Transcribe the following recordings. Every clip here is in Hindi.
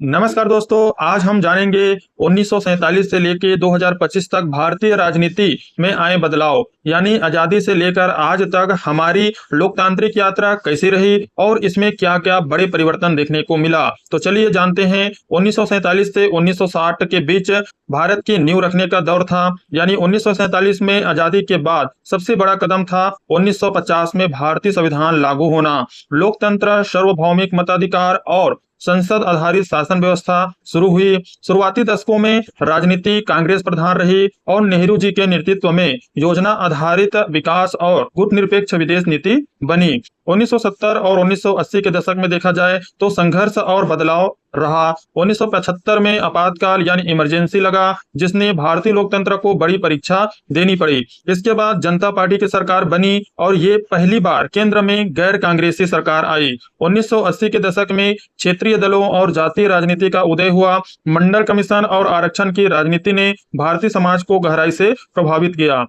नमस्कार दोस्तों, आज हम जानेंगे 1947 से लेकर 2025 तक भारतीय राजनीति में आए बदलाव, यानी आजादी से लेकर आज तक हमारी लोकतांत्रिक यात्रा कैसी रही और इसमें क्या क्या बड़े परिवर्तन देखने को मिला। तो चलिए जानते हैं। 1947 से 1960 के बीच भारत की नींव रखने का दौर था, यानी 1947 में आजादी के बाद सबसे बड़ा कदम था 1950 में भारतीय संविधान लागू होना। लोकतंत्र, सार्वभौमिक मताधिकार और संसद आधारित शासन व्यवस्था शुरू हुई। शुरुआती दशकों में राजनीति कांग्रेस प्रधान रही और नेहरू जी के नेतृत्व में योजना आधारित विकास और गुटनिरपेक्ष विदेश नीति बनी। 1970 और 1980 के दशक में देखा जाए तो संघर्ष और बदलाव रहा। 1975 में आपातकाल यानी इमरजेंसी लगा, जिसने भारतीय लोकतंत्र को बड़ी परीक्षा देनी पड़ी। इसके बाद जनता पार्टी की सरकार बनी और ये पहली बार केंद्र में गैर कांग्रेसी सरकार आई। 1980 के दशक में क्षेत्रीय दलों और जातीय राजनीति का उदय हुआ। मंडल कमीशन और आरक्षण की राजनीति ने भारतीय समाज को गहराई से प्रभावित किया।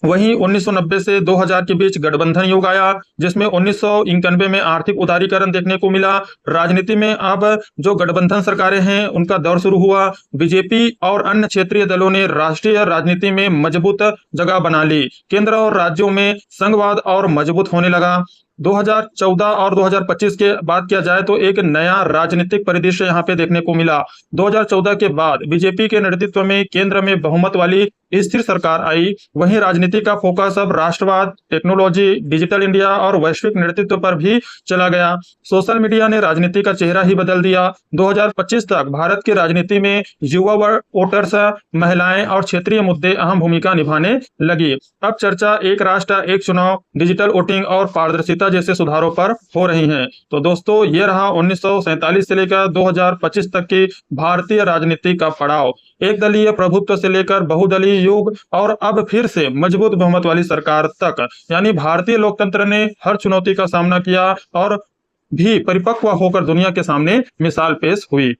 वहीं 1990 से 2000 के बीच गठबंधन युग आया, जिसमें 1991 में आर्थिक उदारीकरण देखने को मिला। राजनीति में अब जो गठबंधन सरकारें हैं उनका दौर शुरू हुआ। बीजेपी और अन्य क्षेत्रीय दलों ने राष्ट्रीय राजनीति में मजबूत जगह बना ली। केंद्र और राज्यों में संघवाद और मजबूत होने लगा। 2014 और 2025 के बात किया जाए तो एक नया राजनीतिक परिदृश्य यहाँ पे देखने को मिला। 2014 के बाद बीजेपी के नेतृत्व में केंद्र में बहुमत वाली स्थिर सरकार आई। वहीं राजनीति का फोकस अब राष्ट्रवाद, टेक्नोलॉजी, डिजिटल इंडिया और वैश्विक नेतृत्व पर भी चला गया। सोशल मीडिया ने राजनीति का चेहरा ही बदल दिया। 2025 तक भारत की राजनीति में युवा वोटर्स, महिलाएं और क्षेत्रीय मुद्दे अहम भूमिका निभाने लगी। अब चर्चा एक राष्ट्र एक चुनाव, डिजिटल वोटिंग और पारदर्शिता जैसे सुधारों पर हो रही हैं। तो दोस्तों, ये रहा 1947 से लेकर 2025 तक की भारतीय राजनीति का पड़ाव। एक दलीय प्रभुत्व से लेकर बहुदलीय युग और अब फिर से मजबूत बहुमत वाली सरकार तक, यानी भारतीय लोकतंत्र ने हर चुनौती का सामना किया और भी परिपक्व होकर दुनिया के सामने मिसाल पेश हुई।